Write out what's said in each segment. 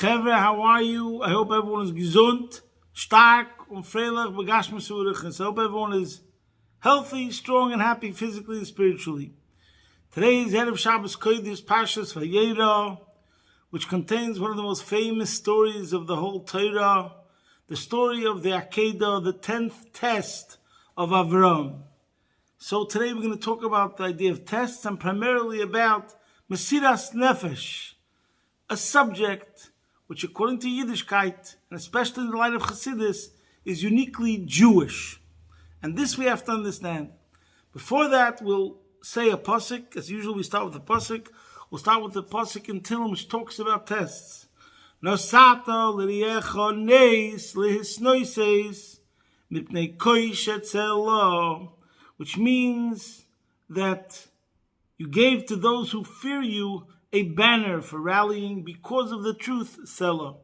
Chevre, how are you? I hope everyone is gesund, stark, und freilich, begashmesurig, and so I hope everyone is healthy, strong, and happy physically and spiritually. Today is Erev Shabbos Kodesh, parshas Vayeira, which contains one of the most famous stories of the whole Torah, the story of the Akedah, the 10th test of Avram. So today we're going to talk about the idea of tests and primarily about Mesiras Nefesh, a subject which according to Yiddishkeit, and especially in the light of Chassidus, is uniquely Jewish. And this we have to understand. Before that, we'll say a pasuk. As usual, we start with the pasuk. We'll start with the pasuk in Tehillim, which talks about tests. Nosata l'riecha neis lehisnoises mipnei koish etzel, which means that you gave to those who fear you a banner for rallying because of the truth, Selah.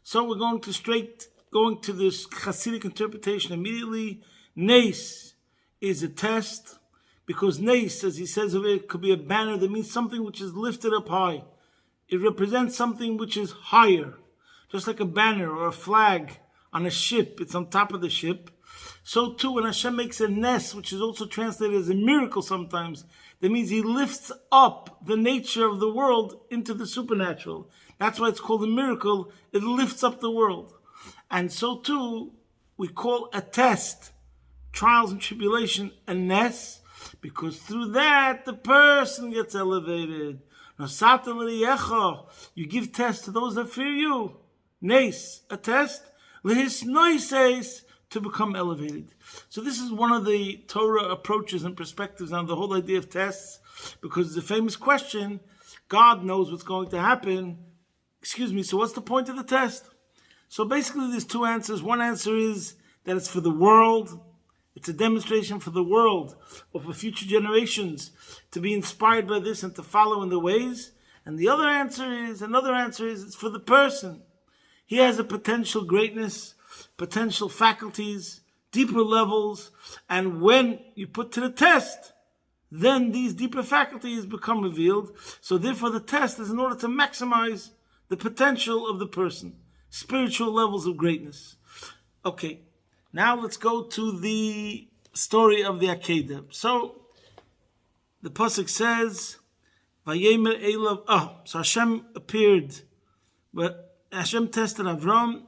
So we're going to this Hasidic interpretation immediately. Nes is a test, because Nes, as he says of it, could be a banner that means something which is lifted up high. It represents something which is higher, just like a banner or a flag on a ship. It's on top of the ship. So too, when Hashem makes a nes, which is also translated as a miracle sometimes, that means he lifts up the nature of the world into the supernatural. That's why it's called a miracle. It lifts up the world. And so too, we call a test, trials and tribulation, a nes, because through that, the person gets elevated. You give tests to those that fear you. Nes, a test. Lehisnoises, to become elevated. So this is one of the Torah approaches and perspectives on the whole idea of tests, because the famous question, God knows what's going to happen. So what's the point of the test? So basically there's two answers. One answer is that it's for the world. It's a demonstration for the world or for future generations to be inspired by this and to follow in the ways. And the other answer is it's for the person. He has a potential greatness, potential faculties, deeper levels, and when you put to the test, then these deeper faculties become revealed. So therefore the test is in order to maximize the potential of the person, spiritual levels of greatness. Okay, now let's go to the story of the Akedah. So the pasuk says, Vayeira Elav. So Hashem appeared, but Hashem tested Avram,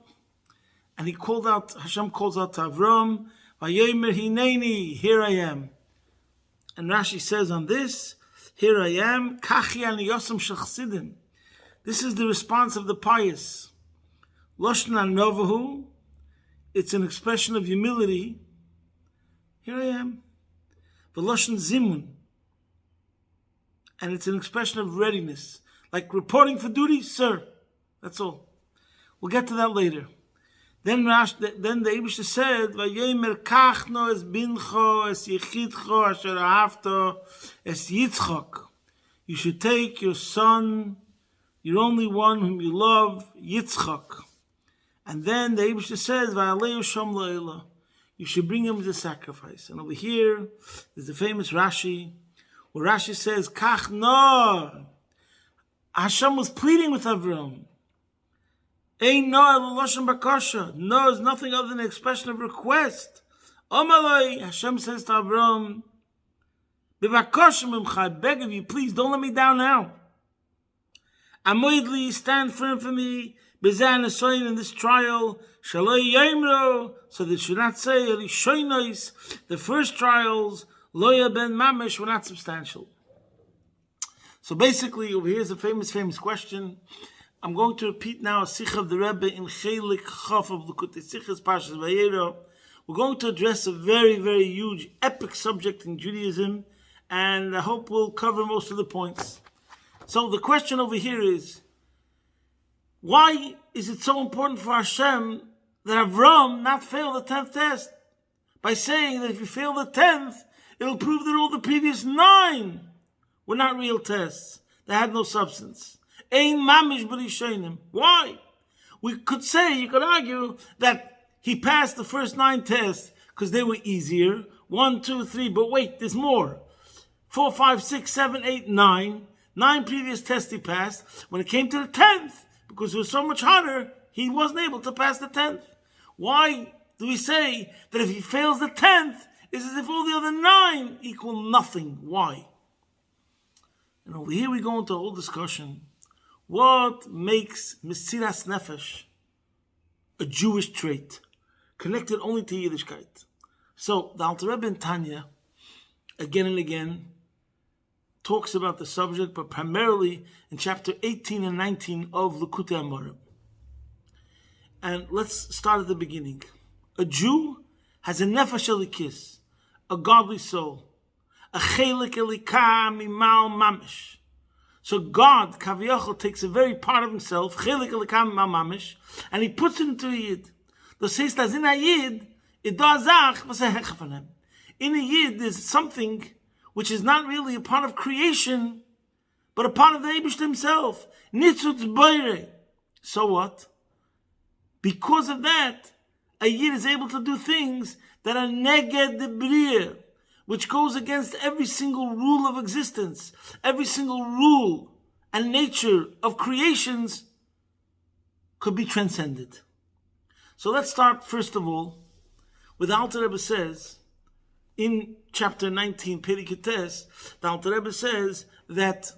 and Hashem calls out to Avram, Vayemer Hineni, here I am. And Rashi says on this, here I am, Kachi ani yosem shel Chassidim. This is the response of the pious. Loshon novahu, it's an expression of humility. Here I am. V'loshon zimun, and it's an expression of readiness. Like reporting for duty, sir. That's all. We'll get to that later. Then the Eibishter said, Vayemer kachno es bincho es yichidcho asher ahavto es Yitzchak. You should take your son, your only one whom you love, Yitzchak. And then the Eibishter says, Va'alei shom la'ela. You should bring him as a sacrifice. And over here, there's the famous Rashi, where Rashi says, Kachno. Hashem was pleading with Avram. No is nothing other than an expression of request. Omalai, Hashem says to Avram, I beg of you, please don't let me down now. Amoidli, stand firm for me, in this trial, so they should not say, the first trials, loya ben mamish, were not substantial. So basically, over here is a famous question. I'm going to repeat now a sikh of the Rabbi in Chelik Chaf of Likutei Sichos parshas Vayeira. We're going to address a very, very huge, epic subject in Judaism, and I hope we'll cover most of the points. So the question over here is, why is it so important for Hashem that Avram not fail the 10th test? By saying that if you fail the 10th, it'll prove that all the previous 9 were not real tests. They had no substance. Ein mamish b'rishonim. Why? You could argue that he passed the first 9 tests because they were easier. 1, 2, 3, but wait, there's more. 4, 5, 6, 7, 8, 9. 9 previous tests he passed. When it came to the 10th, because it was so much harder, he wasn't able to pass the 10th. Why do we say that if he fails the 10th, it's as if all the other 9 equal nothing? Why? And over here we go into a whole discussion. What makes Mesiras Nefesh a Jewish trait, connected only to Yiddishkeit? So the Alter Rebbe in Tanya, again and again, talks about the subject, but primarily in chapter 18 and 19 of Likutei Amarim. And let's start at the beginning. A Jew has a nefesh elikis, a godly soul, a chelik elika mimal mamish. So God, Kaviyachol, takes a very part of himself, chelik elika mimal mamish, and he puts it into a yid. Das heißt, dass in a yid, it does ach, was a hechaf von him. In a yid, there's something which is not really a part of creation, but a part of the Eibush himself. Nitzutz boire. So what? Because of that, a yid is able to do things that are neged de bria, which goes against every single rule of existence, every single rule and nature of creations could be transcended. So let's start, first of all, with Alter Rebbe says, in chapter 19, Periketes, the Alter Rebbe says that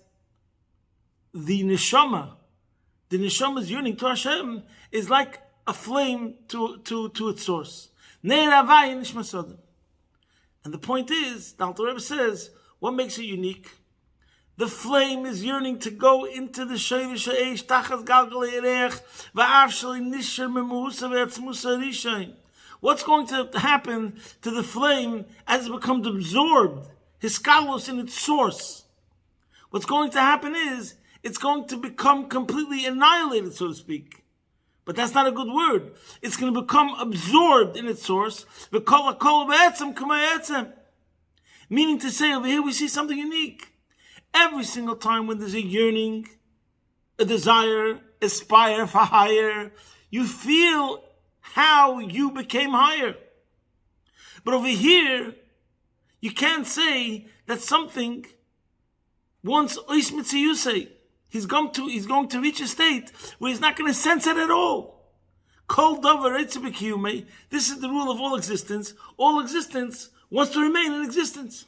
the neshama's yearning to Hashem is like a flame to its source. And the point is, the Alter Rebbe says, what makes it unique? The flame is yearning to go into the Sheirish Ha'esh, Tachas Galgal Erech, Va'av Shali Nisher Memuhusa Ve'atzmusa Rishayin. What's going to happen to the flame as it becomes absorbed, hiskalos, in its source? What's going to happen is, it's going to become completely annihilated, so to speak. But that's not a good word. It's going to become absorbed in its source. Meaning to say, over here we see something unique. Every single time when there's a yearning, a desire, aspire for higher, you feel how you became higher. But over here, you can't say that something, once ois mitziyusei, he's going to reach a state where he's not going to sense it at all. Kol davar etzibekiyumei, this is the rule of all existence. All existence wants to remain in existence.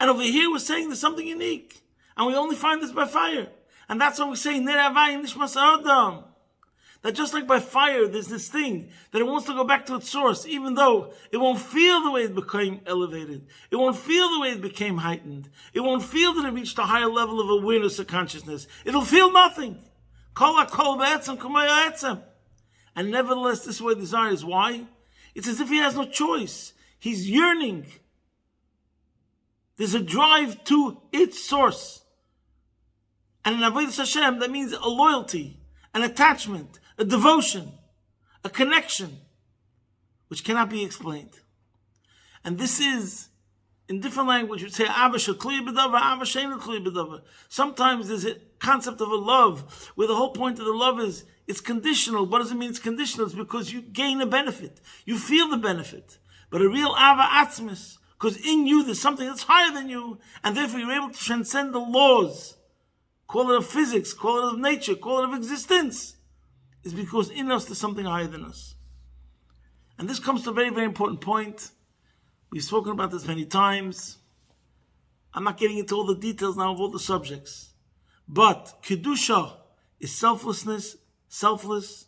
And over here we're saying there's something unique. And we only find this by fire. And that's why we say, Neravai nishmas adam. That just like by fire, there's this thing that it wants to go back to its source, even though it won't feel the way it became elevated. It won't feel the way it became heightened. It won't feel that it reached a higher level of awareness or consciousness. It'll feel nothing. And nevertheless, this way desire is why? It's as if he has no choice. He's yearning. There's a drive to its source. And in Avodas Hashem, that means a loyalty, an attachment, a devotion, a connection, which cannot be explained. And this is, in different language, you would say, sometimes there's a concept of a love, where the whole point of the love is, it's conditional. What does it mean it's conditional? It's because you gain a benefit. You feel the benefit. But a real ava atzmis, because in you there's something that's higher than you, and therefore you're able to transcend the laws, call it of physics, call it of nature, call it of existence, is because in us there's something higher than us. And this comes to a very, very important point. We've spoken about this many times. I'm not getting into all the details now of all the subjects. But Kedusha is selflessness, selfless.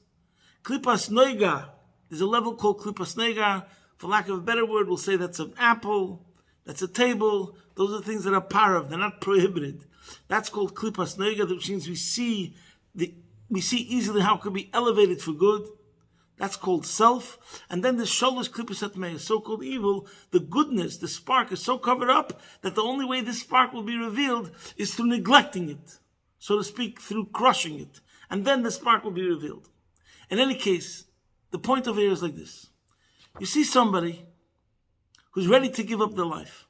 Klipas Noiga, there's a level called Klipas Noiga. For lack of a better word, we'll say that's an apple, that's a table. Those are things that are parav, they're not prohibited. That's called Klipas Noiga, which means we see easily how it could be elevated for good. That's called self. And then the sholosh klipas atmei, so-called evil, the goodness, the spark is so covered up that the only way this spark will be revealed is through neglecting it, so to speak, through crushing it. And then the spark will be revealed. In any case, the point over here is like this. You see somebody who's ready to give up their life.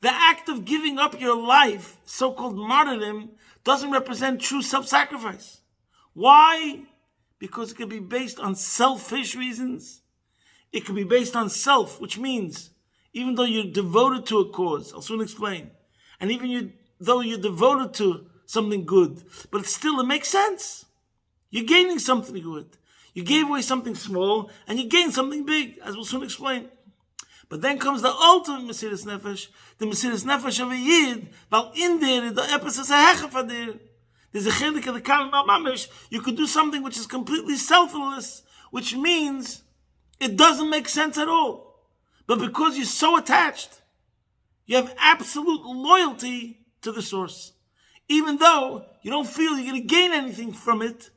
The act of giving up your life, so-called martyrdom, doesn't represent true self-sacrifice. Why? Because it can be based on selfish reasons. It can be based on self, which means even though you're devoted to a cause, I'll soon explain, and even though you're devoted to something good. But still, it makes sense. You're gaining something good. You gave away something small, and you gained something big, as we'll soon explain. But then comes the ultimate Mesiras Nefesh, the Mesiras Nefesh of a Yid, while in there, the episode is a hecha there. There's a chelik of the Kalim Mamish. You could do something which is completely selfless, which means it doesn't make sense at all. But because you're so attached, you have absolute loyalty to the source. Even though you don't feel you're going to gain anything from it,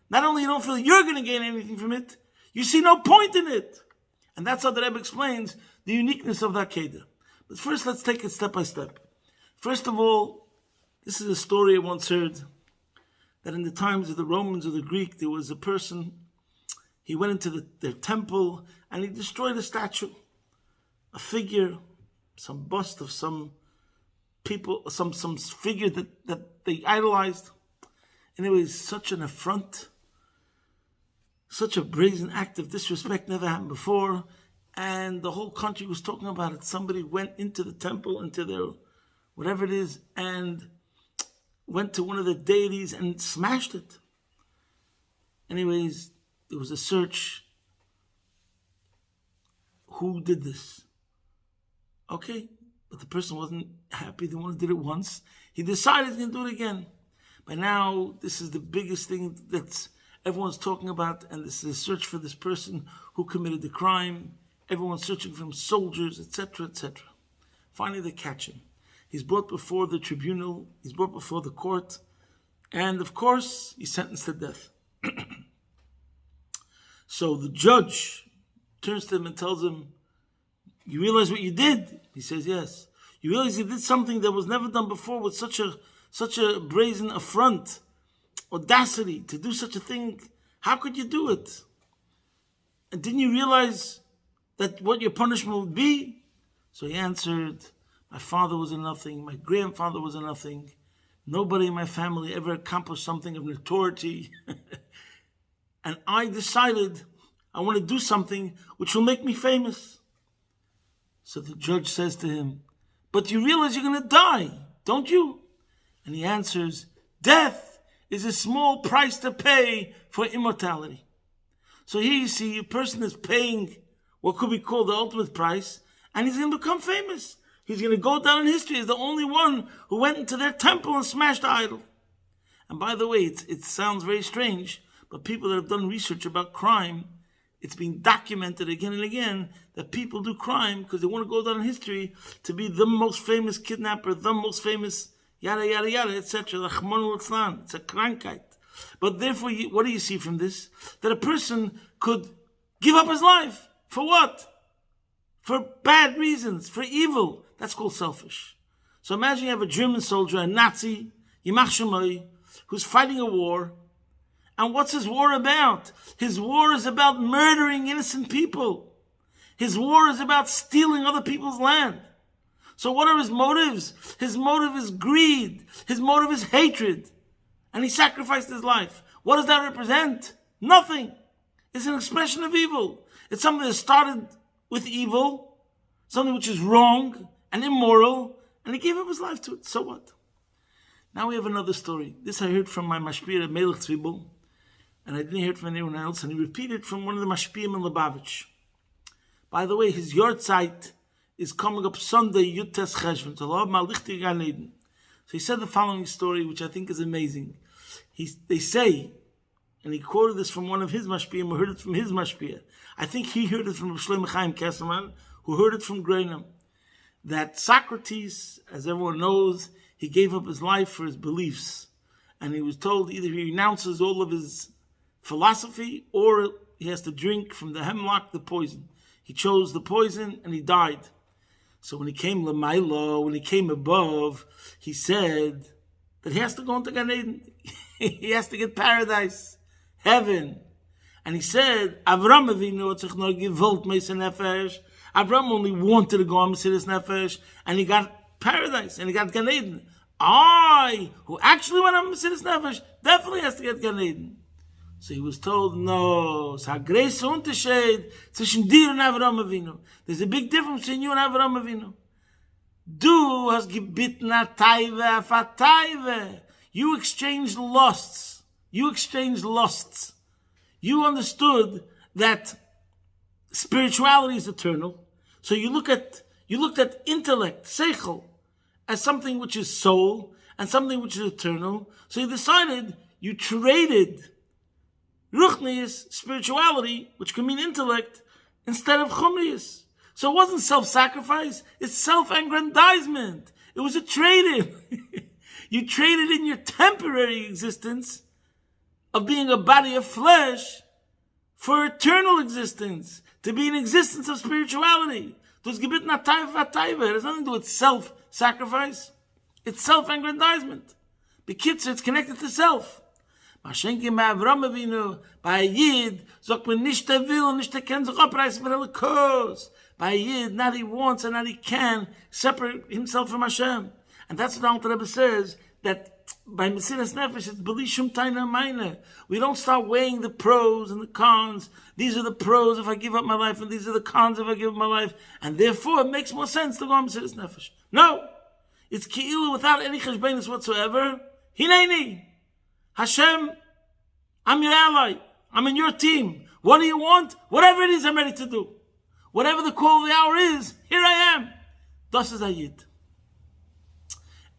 not only you don't feel you're going to gain anything from it, you see no point in it. And that's how the Rebbe explains the uniqueness of that Kedah. But first, let's take it step by step. First of all, this is a story I once heard, that in the times of the Romans or the Greek, there was a person, he went into their temple and he destroyed a statue, a figure, some bust of some people, some figure that they idolized. And it was such an affront, such a brazen act of disrespect, never happened before. And the whole country was talking about it. Somebody went into the temple, into their, whatever it is, and went to one of the deities and smashed it. Anyways, there was a search. Who did this? Okay, but the person wasn't happy. The one who did it once, he decided he's going to do it again. By now, this is the biggest thing that everyone's talking about, and this is a search for this person who committed the crime. Everyone's searching for him, soldiers, etc., etc. Finally, they catch him. He's brought before the tribunal, he's brought before the court, and of course, he's sentenced to death. So the judge turns to him and tells him, you realize what you did? He says, yes. You realize you did something that was never done before with such a brazen affront, audacity to do such a thing. How could you do it? And didn't you realize that what your punishment would be? So he answered, my father was a nothing, my grandfather was a nothing. Nobody in my family ever accomplished something of notoriety. And I decided I want to do something which will make me famous. So the judge says to him, but you realize you're going to die, don't you? And he answers, death is a small price to pay for immortality. So here you see a person is paying what could be called the ultimate price, and he's going to become famous. He's going to go down in history as the only one who went into their temple and smashed the idol. And by the way, it sounds very strange, but people that have done research about crime, it's been documented again and again that people do crime because they want to go down in history to be the most famous kidnapper, the most famous yada yada yada, etc. It's a krankheit. But therefore, what do you see from this? That a person could give up his life. For what? For bad reasons, for evil. That's called selfish. So imagine you have a German soldier, a Nazi, Yimach Shemai, who's fighting a war. And what's his war about? His war is about murdering innocent people. His war is about stealing other people's land. So what are his motives? His motive is greed. His motive is hatred. And he sacrificed his life. What does that represent? Nothing. It's an expression of evil. It's something that started with evil, something which is wrong and immoral, and he gave up his life to it. So what? Now we have another story. This I heard from my mashpia Melech Tzvibel, and I didn't hear it from anyone else, and he repeated from one of the mashpiim in Lubavitch. By the way, his yortzeit is coming up Sunday, Yutes Cheshvan, so he said the following story, which I think is amazing. They say, and he quoted this from one of his mashpiyim, who heard it from his mashpiyah. I think he heard it from Shlomo Chaim Kesselman, who heard it from Greinam, that Socrates, as everyone knows, he gave up his life for his beliefs. And he was told either he renounces all of his philosophy or he has to drink from the hemlock, the poison. He chose the poison and he died. So when he came Lamailo, when he came above, he said that he has to go into Gan Eden. He has to get paradise, heaven. And he said, Avram Avinu tzich nur gewollt Mesiras Nefesh. Avram only wanted to go on Mesiras Nefesh, and he got paradise, and he got Gan Eden. I, who actually went on Mesiras Nefesh, definitely has to get Gan Eden. So he was told, no, it's a great Unterschied zwischen dir und Avram Avinu. There's a big difference between you and Avram Avinu. Du hast gebeten a Taive, a Fataive. You exchanged lusts. You understood that spirituality is eternal. So you looked at intellect, seichel, as something which is soul and something which is eternal. So you traded ruchnius, spirituality, which can mean intellect, instead of chumrius. So it wasn't self-sacrifice, it's self-aggrandizement. It was a trade-in. You traded in your temporary existence of being a body of flesh for eternal existence, to be an existence of spirituality. It has nothing to do with self-sacrifice. It's self-aggrandizement. Bekitzer, it's connected to self. By Yid, sagt man nicht will und nicht kann sich abreißen von alle Kurs. By Yid, not he wants and not he can separate himself from Hashem. And that's what Alter Rebbe says, that by Mesiras Nefesh, it's Belishum Taina Meine. We don't start weighing the pros and the cons. These are the pros if I give up my life, and these are the cons if I give up my life. And therefore, it makes more sense to go on Mesiras Nefesh. No! It's Ki'ilu without any cheshbonus whatsoever. Hineni! Hashem, I'm your ally. I'm in your team. What do you want? Whatever it is, I'm ready to do. Whatever the call of the hour is, here I am. Das is Ayid.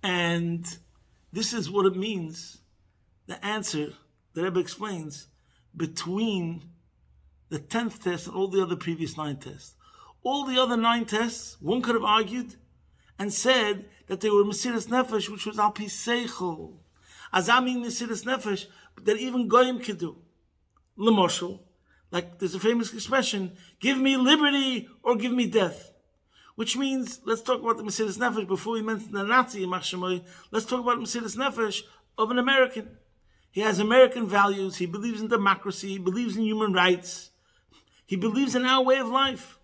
And this is what it means, the answer that Rebbe explains between the 10th test and all the other previous 9 tests. All the other 9 tests, one could have argued and said that they were Mesiras Nefesh, which was Al Pi Seichel. Azamin Mesiras Nefesh, that even Goyim could do. L'moshel, like there's a famous expression, give me liberty or give me death. Which means, let's talk about the Mesiras Nefesh before we mention the Nazi, let's talk about Mesiras Nefesh of an American. He has American values, he believes in democracy, he believes in human rights, he believes in our way of life.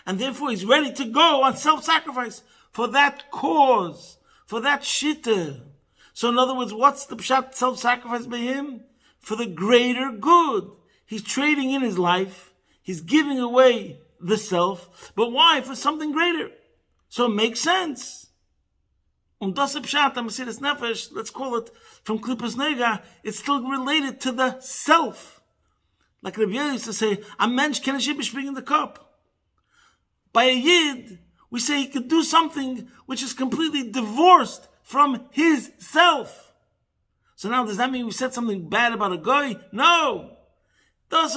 And therefore he's ready to go on self-sacrifice for that cause, for that shitta. So in other words, what's the pshat self-sacrifice by him? For the greater good. He's trading in his life. He's giving away the self. But why? For something greater. So it makes sense. Und das pshat, Mesiras Nefesh, let's call it from Klippas Nega, it's still related to the self. Like Rabbi used to say, a mensch kann nicht bespringen in the cup. By a Yid, we say he could do something which is completely divorced from his self. So now, does that mean we said something bad about a guy? No. That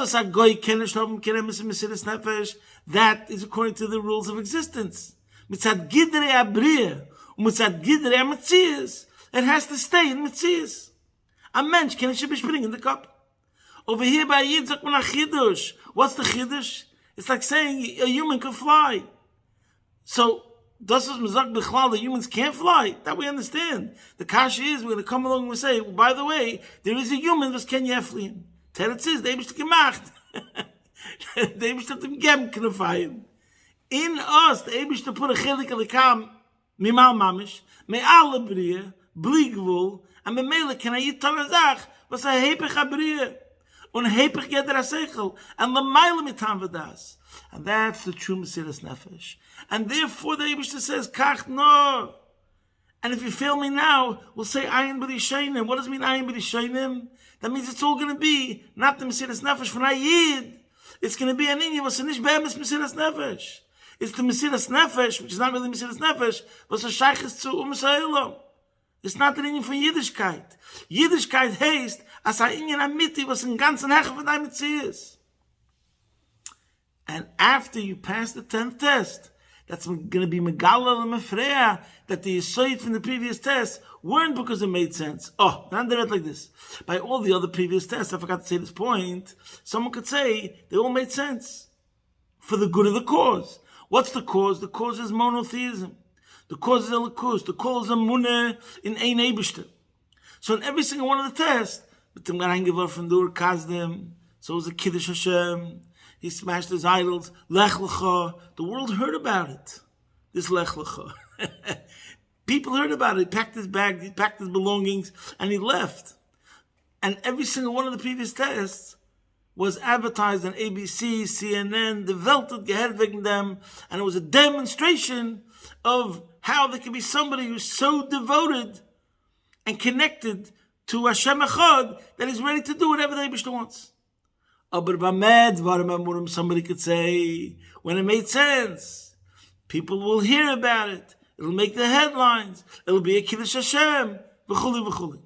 is according to the rules of existence. It has to stay in Metzias. A mensch can be spring in the cup. Over here by Yid, sagt man a chidush. What's the chidush? It's like saying a human can fly. So, das is mezak bichlal, the humans can't fly. That we understand. The kasha is, we're going to come along and we say, well, by the way, there is a human was ken yefliin. Teretz is, they bist gemacht. They bist dem gem knufayin. In us, the Ebish to put a chelik alikam, mimal mamish, me alle brie, bligvul, and me mele can I eat tarazach, was a hepech abrie, un hepech geder asechel, and the mile mitam vadas. And that's the true Mesiras Nefesh. And therefore the Eibishter says, Kach no. And if you fail me now, we'll say Ayin B'Rishayim. What does it mean Ayin B'Rishayim? That means it's all going to be not the Mesiras Nefesh from Ayid. It's going to be an Inyan, was nicht be'emes Mesiras Nefesh. It's the Mesiras Nefesh, which is not really Mesiras Nefesh, but a Shaykhis zu Ha'olam. It's not an Inyan von Yiddishkeit. Yiddishkeit heißt, as a Inyan Amiti, was in ganzen Hecher von deinem Metzias. And after you pass the 10th test, that's going to be Megala and Mefreya, that the Yisoid from the previous tests weren't because it made sense. Oh, now they're like this. By all the other previous tests, I forgot to say this point, someone could say they all made sense for the good of the cause. What's the cause? The cause is monotheism. The cause is Elikus. The cause is Amunah in Ein Eibishter. So in every single one of the tests, but I'm going to give up from the Kazdim, so it was a Kiddush Hashem, he smashed his idols. Lech Lecha. The world heard about it. This Lech Lecha. People heard about it. He packed his bag, he packed his belongings, and he left. And every single one of the previous tests was advertised on ABC, CNN, the Welt had gehed wegen them, and it was a demonstration of how there can be somebody who's so devoted and connected to Hashem Echad, that he's ready to do whatever the Eibishter wants. Somebody could say, when it made sense, people will hear about it. It'll make the headlines. It'll be a Kiddush Hashem. V'chuli, v'chuli.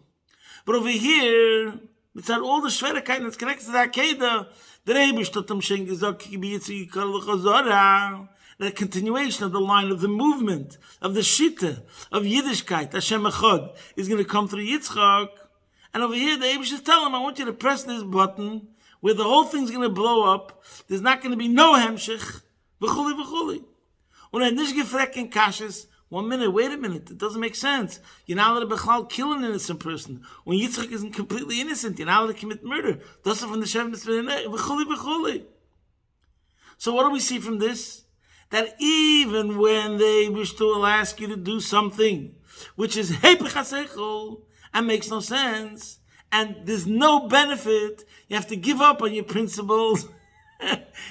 But over here, it's all the Shverigkeit that's connected to the Akedah. The Eibishter tam shen gesagt, ki bi yitzig yikar l'chazora. The continuation of the line of the movement, of the Shitta, of Yiddishkeit, Hashem Echad, is going to come through Yitzchak. And over here, the Eibush is telling him, I want you to press this button, where the whole thing's going to blow up. There's not going to be no Hemshech. V'chuli, v'chuli. Und er nicht gefragt in Kashes, 1 minute, wait a minute, it doesn't make sense. You're not allowed to bechal kill an innocent person. When Yitzchak isn't completely innocent, you're not allowed to commit murder. That's from the Shem Mitzvah, v'chuli, v'chuli. So what do we see from this? That even when the Eibishter will ask you to do something which is Hepech HaSeichel and makes no sense, and there's no benefit, you have to give up on your principles,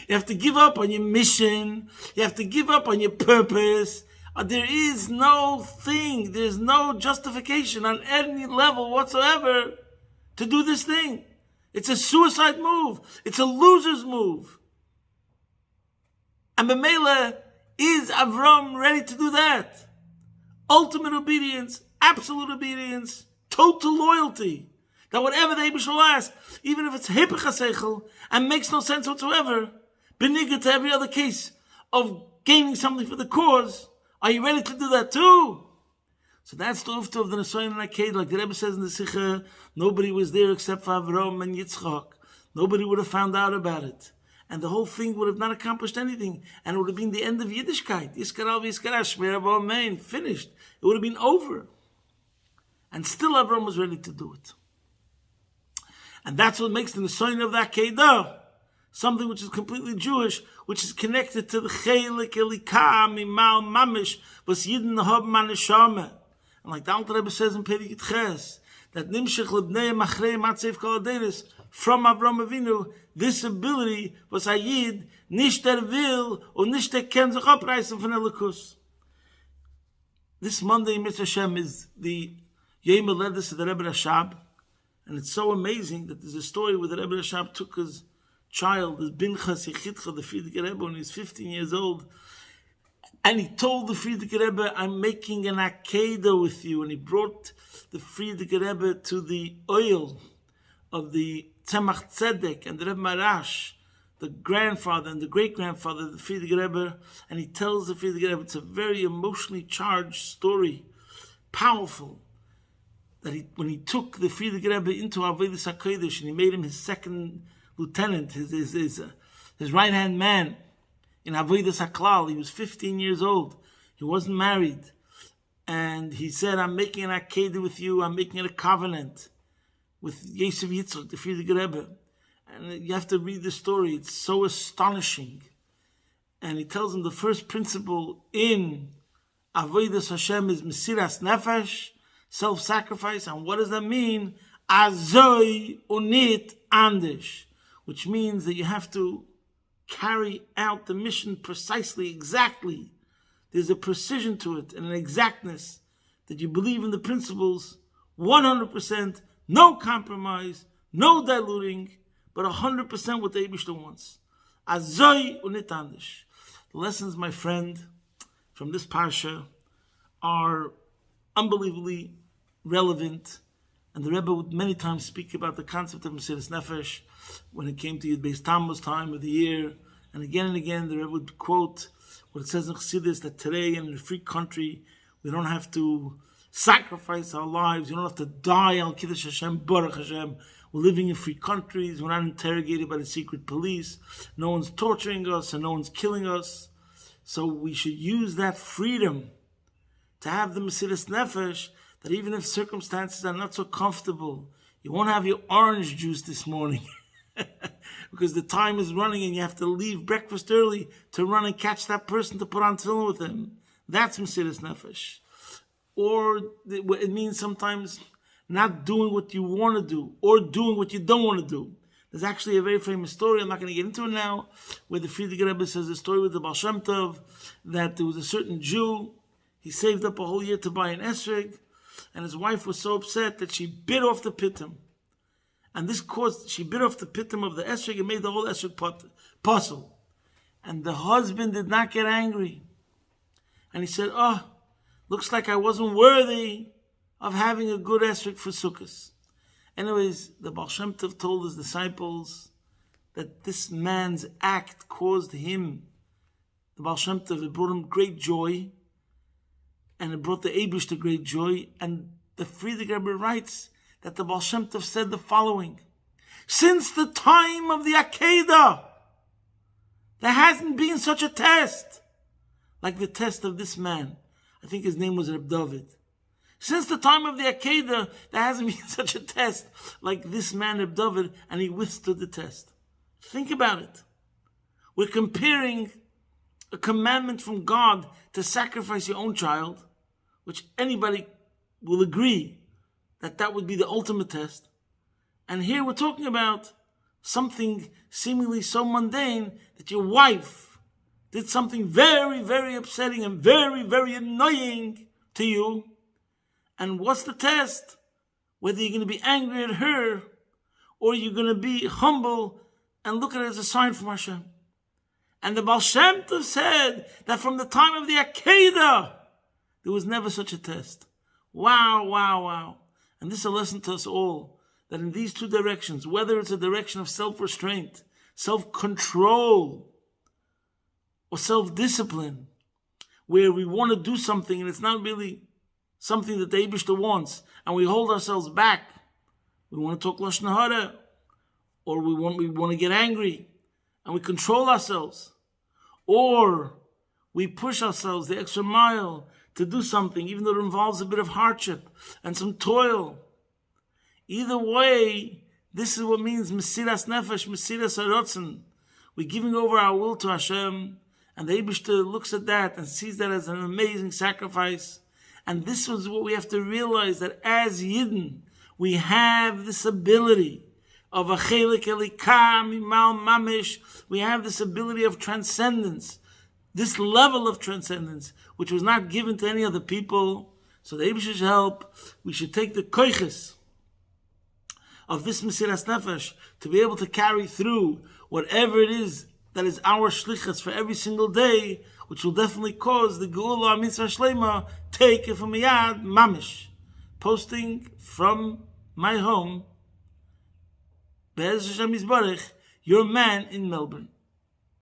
you have to give up on your mission, you have to give up on your purpose. There is no thing, there's no justification on any level whatsoever to do this thing. It's a suicide move. It's a loser's move. And B'meila, is Avram ready to do that? Ultimate obedience, absolute obedience, total loyalty. That whatever the Eibush will ask, even if it's Hepech HaSeichel and makes no sense whatsoever, beniged to every other case of gaining something for the cause, are you ready to do that too? So that's the ufta of the Nesoyin and Aked, like the Rebbe says in the Sikha, nobody was there except for Avram and Yitzchak. Nobody would have found out about it. And the whole thing would have not accomplished anything. And it would have been the end of Yiddishkeit. Yiskaral v'yiskara, shmer b'amein, finished. It would have been over. And still Avram was ready to do it. And that's what makes the Nesoyin of the Akedah something which is completely Jewish, which is connected to the Chelik Elikah Mimal Mamish, was Yidden Hob Maneshama. And like the Alter Rebbe says in Perikut Ches, that Nimshech Lebnei Machrei Matzev Kol Aderes, from Avram Avinu, this ability was Hayid, nicht will, und nicht kann sich abreißen von Elikus. This Monday, Mr. Hashem, is the Yom Haledes of the Rebbe Rashab, and it's so amazing that there's a story where the Rebbe Rashab took his child, his Binchas Yechidcha, the Friedrich Rebbe, when he was 15 years old, and he told the Friedrich Rebbe, I'm making an Akedah with you, and he brought the Friedrich Rebbe to the oil of the Tzemach Tzedek and the Rebbe Marash, the grandfather and the great-grandfather of the Friedrich Rebbe, and he tells the Friedrich Rebbe, it's a very emotionally charged story, powerful, that when he took the Friedrich Rebbe into Avodas HaKodesh and he made him his second lieutenant, his right-hand man in Avodas HaKlal, he was 15 years old, he wasn't married, and he said, I'm making an Akedah with you, I'm making a covenant with Yosef Yitzchak, the Friedrich Rebbe. And you have to read the story. It's so astonishing. And he tells him the first principle in Avodas Hashem is Mesiras Nefesh, self-sacrifice. And what does that mean? Azoi unit andish, which means that you have to carry out the mission precisely, exactly. There's a precision to it and an exactness that you believe in the principles 100%, no compromise, no diluting, but 100% what the Eibishter wants. Azoi unitandish. The lessons, my friend, from this parsha are unbelievably relevant, and the Rebbe would many times speak about the concept of Mesiras Nefesh when it came to Yud Beis Tammuz time of the year, and again, the Rebbe would quote what it says in Chassidus, that today in a free country, we don't have to sacrifice our lives. You don't have to die al Kiddush Hashem, Baruch Hashem. We're living in free countries. We're not interrogated by the secret police. No one's torturing us and no one's killing us. So we should use that freedom to have the Mesiras Nefesh, that even if circumstances are not so comfortable, you won't have your orange juice this morning because the time is running and you have to leave breakfast early to run and catch that person to put on tefillin with him. That's Mesiras Nefesh. Or it means sometimes not doing what you want to do, or doing what you don't want to do. There's actually a very famous story, I'm not going to get into it now, where the Friedrich Rebbe says a story with the Baal Shem Tov, that there was a certain Jew, he saved up a whole year to buy an esrog, and his wife was so upset that she bit off the pitum. And this caused, she bit off the pitum of the esrog and made the whole esrog puzzle. And the husband did not get angry. And he said, oh, looks like I wasn't worthy of having a good esrog for Sukkot. Anyways, the Baal Shem Tov told his disciples that this man's act caused him, the Baal Shem Tov, it brought him great joy, and it brought the Eibush to great joy. And the Friedrich Rebbe writes that the Baal Shem Tov said the following: since the time of the Akedah, there hasn't been such a test like the test of this man. I think his name was Reb David. Since the time of the Akedah, there hasn't been such a test like this man, Reb David, and he withstood the test. Think about it. We're comparing a commandment from God to sacrifice your own child, which anybody will agree that that would be the ultimate test. And here we're talking about something seemingly so mundane that your wife did something very, very upsetting and very, very annoying to you. And what's the test? Whether you're going to be angry at her or you're going to be humble and look at it as a sign from Hashem. And the Baal Shem Tov said that from the time of the Akedah, there was never such a test. Wow, wow, wow. And this is a lesson to us all, that in these two directions, whether it's a direction of self-restraint, self-control, or self-discipline, where we want to do something and it's not really something that the Eibishter wants, and we hold ourselves back. We want to talk Lashon Hara, or we want to get angry, and we control ourselves. Or we push ourselves the extra mile to do something, even though it involves a bit of hardship and some toil. Either way, this is what means Mesiras Nefesh, Mesiras Harotzen. We're giving over our will to Hashem, and the Eibishter looks at that and sees that as an amazing sacrifice. And this is what we have to realize, that as Yidden, we have this ability of a chelik elika mimal mamish. We have this ability of transcendence, this level of transcendence, which was not given to any other people. So the Eibishter should help. We should take the koiches of this Mesiras Nefesh to be able to carry through whatever it is that is our shlichus for every single day, which will definitely cause the Geula Mitzvah Shlema, take it from Yad Mamish. Posting from my home, Be'ez Hashem Yisbarach, your man in Melbourne.